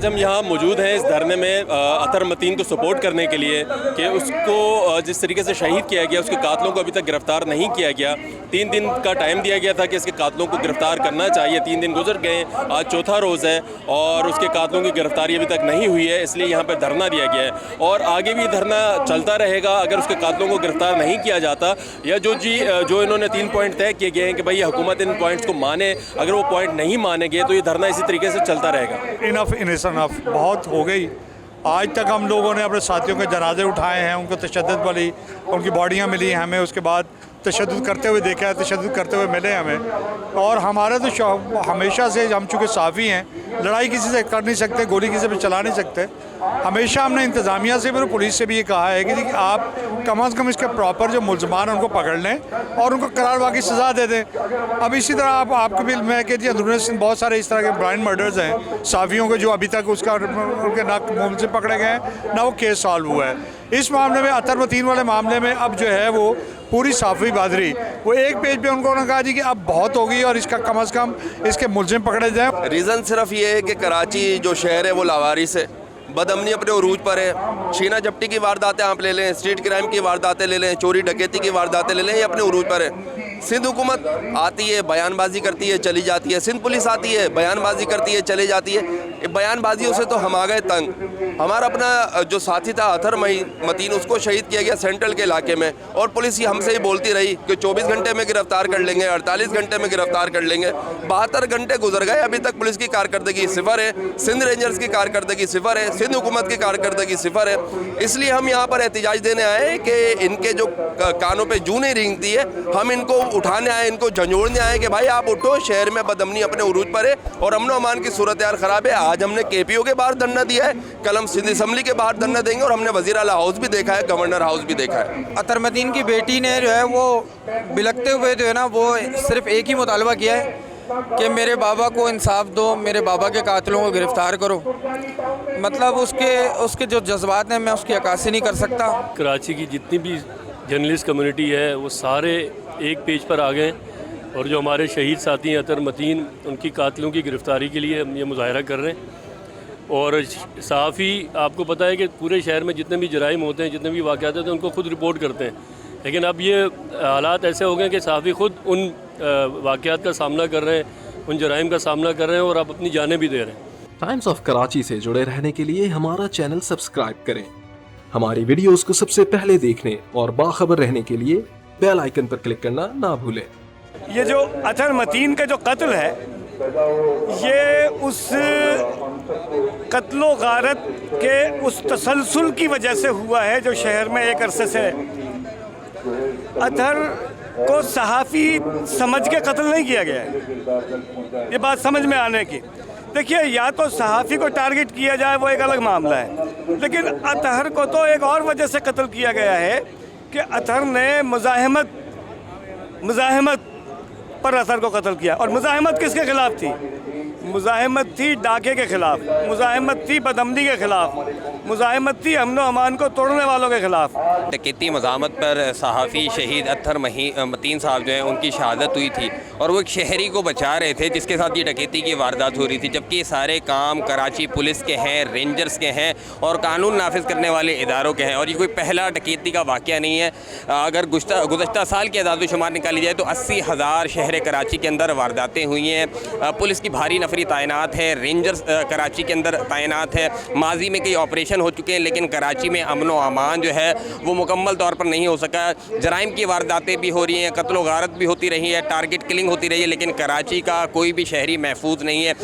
आज हम यहाँ मौजूद हैं इस धरने में अतर मतीन को सपोर्ट करने के लिए कि उसको जिस तरीके से शहीद किया गया, उसके कातलों को अभी तक गिरफ्तार नहीं किया गया। 3 दिन का टाइम दिया गया था कि इसके कातलों को गिरफ्तार करना चाहिए। 3 दिन गुजर गए, आज चौथा रोज़ है और उसके कातलों की गिरफ्तारी अभी तक नहीं हुई है, इसलिए यहाँ पर धरना दिया गया है और आगे भी धरना चलता रहेगा अगर उसके कातलों को गिरफ्तार नहीं किया जाता। या जो इन्होंने 3 पॉइंट तय किए गए हैं कि भाई हुकूमत इन पॉइंट्स को माने, अगर वो पॉइंट नहीं मानेंगे तो ये धरना इसी तरीके से चलता रहेगा। इनफ इनफ बहुत हो गई। आज तक हम लोगों ने अपने साथियों के जनाजे उठाए हैं, उनको तशद्दुद वाली उनकी बॉडियाँ मिली हैं हमें, उसके बाद तशद्दुद करते हुए देखा है, तशद्दुद करते हुए मिले हमें। और हमारा तो हमेशा से हम चूँकि साफ़ी हैं, लड़ाई किसी से कर नहीं सकते, गोली किसी पर चला नहीं सकते। हमेशा हमने इंतज़ामिया से भी, पुलिस से भी ये कहा है कि आप कम अज़ कम इसके प्रॉपर जो मुलजमान हैं उनको पकड़ लें और उनको करार वाक़ई सज़ा दे दें। अब इसी तरह आपको भी मैं कहती हूँ अंदरूनी सिंध बहुत सारे इस तरह के ब्लाइंड मर्डर्स हैं साफ़ियों के, जो अभी तक उसका उनके ना मुलज़िम पकड़े गए हैं ना वो केस सॉल्व हुआ है। इस मामले में अतर मतीन वाले मामले में अब जो है वो पूरी साफ़ी बादरी वो एक पेज पे उन्होंने कहा जी कि अब बहुत हो गई और इसका कम अज़ कम इसके मुलज़िम पकड़े जाएँ। रीज़न सिर्फ ये है कि कराची जो शहर है वो लावारिस है, बदअमनी अपने उरूज पर है। शीना जप्टी की वारदातें आप ले लें, स्ट्रीट क्राइम की वारदातें ले लें, चोरी डकैती की वारदातें ले लें, ये अपने उरूज पर है। सिंध हुकूमत आती है, बयानबाजी करती है, चली जाती है। सिंध पुलिस आती है, बयानबाजी करती है, चली जाती है। बयानबाजियों से तो हम आ गए तंग। हमारा अपना जो साथी था अतर मतीन, उसको शहीद किया गया सेंट्रल के इलाके में और पुलिस ही हमसे ही बोलती रही कि 24 घंटे में गिरफ्तार कर लेंगे, 48 घंटे में गिरफ्तार कर लेंगे। 72 घंटे गुजर गए, अभी तक पुलिस की कारकर्दगी सिफर है, सिंध रेंजर्स की कारकर्दगी सिफर है, सिंध हुकूमत की कारकर्दगी सिफर है। इसलिए हम यहाँ पर एहतिजाज देने आए कि इनके जो कानों पर जूं नहीं रेंगती है, हम इनको उठाने आए, इनको झंझोड़ने आए कि भाई आप उठो, शहर में बदअमनी अपने उरूज पर है और अमन अमान की सूरत यार ख़राब है। आज हमने KPO के बाहर धरना दिया है, कल हम सिंध असम्बली के बाहर धरना देंगे और हमने वज़ीर आला हाउस भी देखा है, गवर्नर हाउस भी देखा है। अतर मतीन की बेटी ने जो है वो बिलखते हुए जो है ना वो सिर्फ एक ही मुतालबा किया है कि मेरे बाबा को इंसाफ दो, मेरे बाबा के कातिलों को गिरफ़्तार करो। मतलब उसके जो जज्बात हैं मैं उसकी अक्कासी नहीं कर सकता। कराची की जितनी भी जर्नलिस्ट कम्युनिटी है वो सारे एक पेज पर आ गए और जो हमारे शहीद साथी हैं अतर मतीन, उनकी कातिलों की गिरफ़्तारी के लिए हम ये मुजाहरा कर रहे हैं। और सहाफ़ी, आपको पता है कि पूरे शहर में जितने भी जराइम होते हैं, जितने भी वाक़यात होते हैं, उनको खुद रिपोर्ट करते हैं। लेकिन अब ये हालात ऐसे हो गए कि सहाफ़ी खुद उन वाक़यात का सामना कर रहे हैं, उन जराइम का सामना कर रहे हैं और अब अपनी जानें भी दे रहे हैं। टाइम्स ऑफ कराची से जुड़े रहने के लिए हमारा चैनल सब्सक्राइब करें। हमारी वीडियोस को सबसे पहले देखने और बाखबर रहने के लिए बेल आइकन पर क्लिक करना ना भूलें। ये जो अतर मतीन का जो कत्ल है, ये उस कत्लो गारत के उस तसलसल की वजह से हुआ है जो शहर में एक अरसे से अतर को सहाफ़ी समझ के कत्ल नहीं किया गया है। ये बात समझ में आने की। देखिए, या तो सहाफ़ी को टारगेट किया जाए वो एक अलग मामला है, लेकिन अतहर को तो एक और वजह से कत्ल किया गया है कि अतहर ने मुज़ाहमत पर अतहर को कत्ल किया। और मुज़ाहमत किसके खिलाफ थी? मुज़ाहमत थी डाके के ख़िलाफ़, मुज़ाहमत थी बदअमनी के ख़िलाफ़, मुज़ाहमत थी अमन अमान को तोड़ने वालों के ख़िलाफ़। डकैती मज़ाहमत पर सहाफ़ी शहीद अतर मतीन साहब जो हैं उनकी शहादत हुई थी और वो एक शहरी को बचा रहे थे जिसके साथ ये डकैती की वारदात हो रही थी। जबकि ये सारे काम कराची पुलिस के हैं, रेंजर्स के हैं और कानून नाफिज करने वाले इदारों के हैं और ये कोई पहला डकैती का वाक़या नहीं है। अगर गुज़श्ता साल की आदादोशुमार निकाली जाए तो 80,000 शहर कराची के अंदर वारदातें हुई हैं। पुलिस की भारी नफरी तैनात है, रेंजर्स कराची के अंदर तैनात है। माजी में कई ऑपरेशन हो चुके हैं लेकिन कराची में अमन व अमान जो है वो मुकम्मल तौर पर नहीं हो सका। जराइम की वारदातें भी हो रही हैं, कत्ल व गारत भी होती रही है, टारगेट किलिंग होती रही है, लेकिन कराची का कोई भी शहरी महफूज नहीं है।